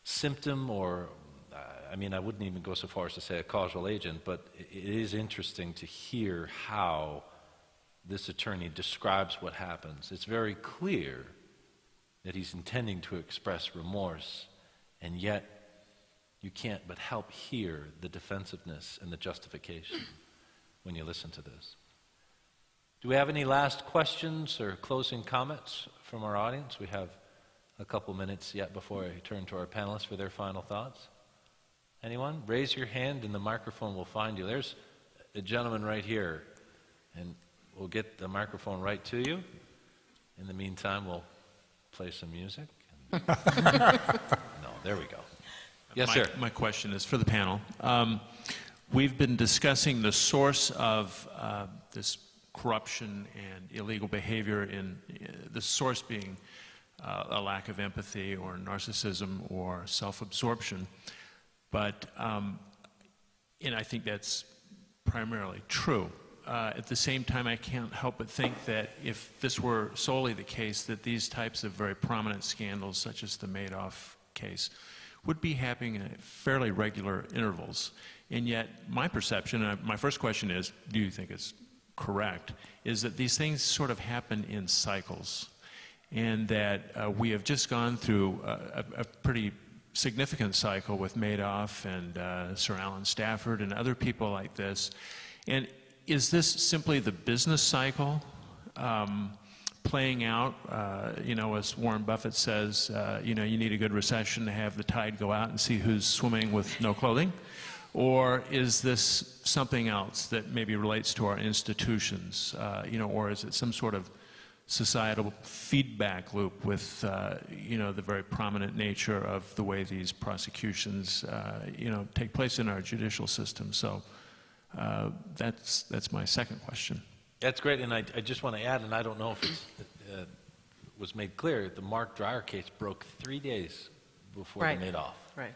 symptom, or I mean, I wouldn't even go so far as to say a causal agent, but it is interesting to hear how this attorney describes what happens. It's very clear that he's intending to express remorse, and yet you can't but help hear the defensiveness and the justification when you listen to this. Do we have any last questions or closing comments from our audience? We have a couple minutes yet before I turn to our panelists for their final thoughts. Anyone? Raise your hand and the microphone will find you. There's a gentleman right here, and we'll get the microphone right to you. In the meantime, we'll play some music. No, there we go. Yes, sir. My question is for the panel. We've been discussing the source of this corruption and illegal behavior, in the source being a lack of empathy or narcissism or self-absorption. But, and I think that's primarily true. At the same time, I can't help but think that if this were solely the case, that these types of very prominent scandals, such as the Madoff case, would be happening at fairly regular intervals. And yet, my perception, and my first question is, do you think it's correct, is that these things sort of happen in cycles, and that we have just gone through a pretty significant cycle with Madoff and Sir Alan Stafford and other people like this. And is this simply the business cycle playing out? You know, as Warren Buffett says, you know, you need a good recession to have the tide go out and see who's swimming with no clothing. Or is this something else that maybe relates to our institutions? You know, or is it some sort of societal feedback loop with, you know, the very prominent nature of the way these prosecutions, you know, take place in our judicial system? So that's my second question. That's great, and I just want to add, and I don't know if it was made clear, the Mark Dreyer case broke 3 days before the Madoff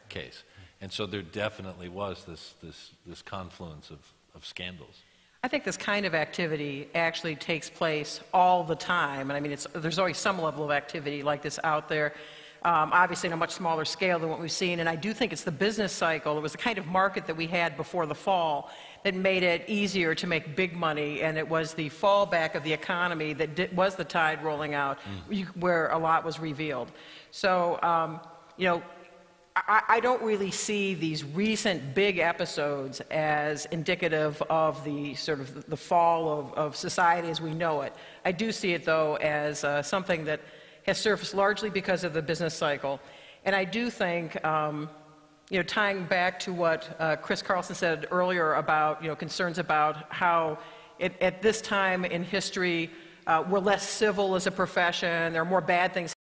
case. And so there definitely was this confluence of scandals. I think this kind of activity actually takes place all the time. And I mean, there's always some level of activity like this out there, obviously on a much smaller scale than what we've seen. And I do think it's the business cycle. It was the kind of market that we had before the fall that made it easier to make big money. And it was the fallback of the economy that was the tide rolling out, where a lot was revealed. So, you know, I don't really see these recent big episodes as indicative of the sort of the fall of society as we know it. I do see it, though, as something that has surfaced largely because of the business cycle. And I do think, you know, tying back to what Chris Carlson said earlier about, you know, concerns about how at this time in history we're less civil as a profession, there are more bad things